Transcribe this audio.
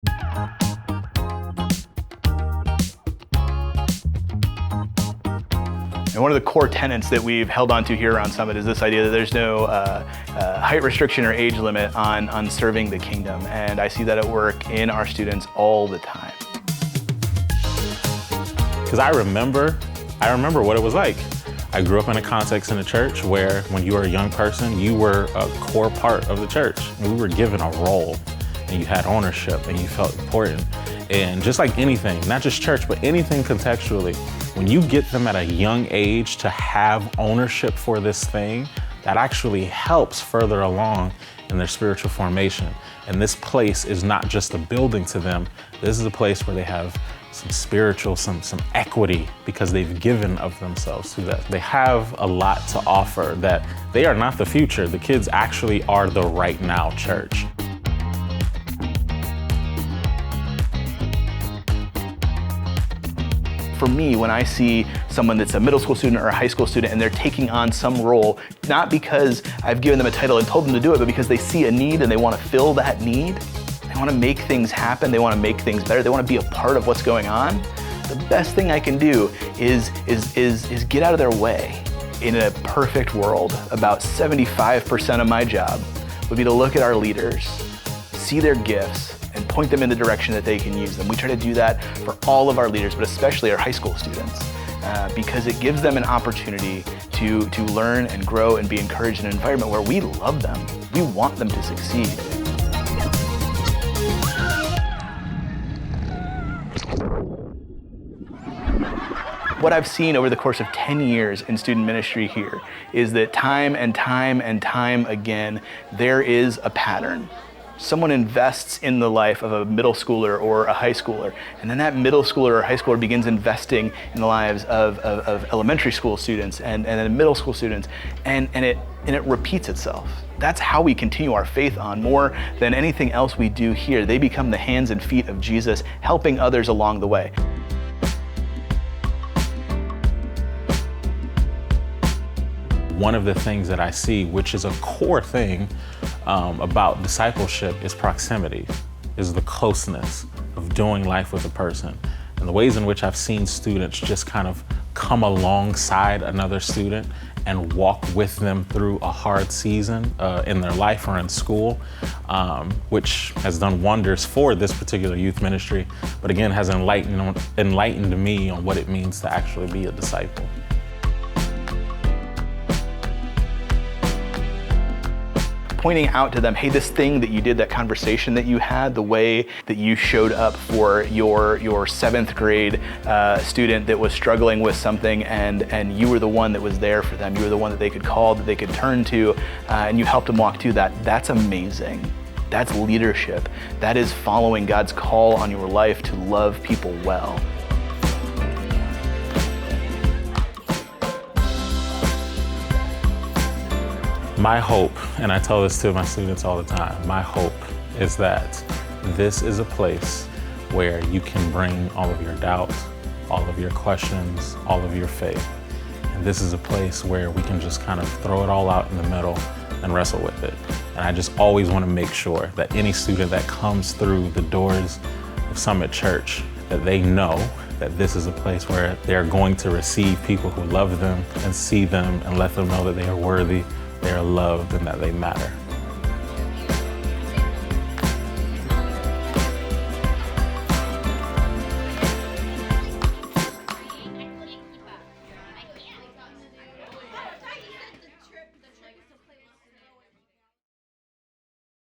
And one of the core tenets that we've held onto here around Summit is this idea that there's no height restriction or age limit on serving the kingdom. And I see that at work in our students all the time. Because I remember what it was like. I grew up in a context in the church where when you were a young person, you were a core part of the church. We were given a role and you had ownership and you felt important. And just like anything, not just church, but anything contextually, when you get them at a young age to have ownership for this thing, that actually helps further along in their spiritual formation. And this place is not just a building to them. This is a place where they have some spiritual, some equity because they've given of themselves to that. They have a lot to offer that they are not the future. The kids actually are the right now church. For me, when I see someone that's a middle school student or a high school student and they're taking on some role, not because I've given them a title and told them to do it, but because they see a need and they want to fill that need, they want to make things happen, they want to make things better, they want to be a part of what's going on, the best thing I can do is get out of their way. In a perfect world, about 75% of my job would be to look at our leaders, see their gifts, and point them in the direction that they can use them. We try to do that for all of our leaders, but especially our high school students, because it gives them an opportunity to learn and grow and be encouraged in an environment where we love them. We want them to succeed. What I've seen over the course of 10 years in student ministry here is that time and time and time again, there is a pattern. Someone invests in the life of a middle schooler or a high schooler, and then that middle schooler or high schooler begins investing in the lives of elementary school students and then middle school students, and it repeats itself. That's how we continue our faith on more than anything else we do here. They become the hands and feet of Jesus, helping others along the way. One of the things that I see, which is a core thing about discipleship, is proximity, is the closeness of doing life with a person. And the ways in which I've seen students just kind of come alongside another student and walk with them through a hard season in their life or in school, which has done wonders for this particular youth ministry, but again has enlightened me on what it means to actually be a disciple. Pointing out to them, hey, this thing that you did, that conversation that you had, the way that you showed up for your 7th grade student that was struggling with something, and you were the one that was there for them. You were the one that they could call, that they could turn to, and you helped them walk through that. That's amazing. That's leadership. That is following God's call on your life to love people well. My hope, and I tell this to my students all the time, my hope is that this is a place where you can bring all of your doubts, all of your questions, all of your faith. And this is a place where we can just kind of throw it all out in the middle and wrestle with it. And I just always want to make sure that any student that comes through the doors of Summit Church, that they know that this is a place where they're going to receive people who love them and see them and let them know that they are worthy, they are loved, and that they matter.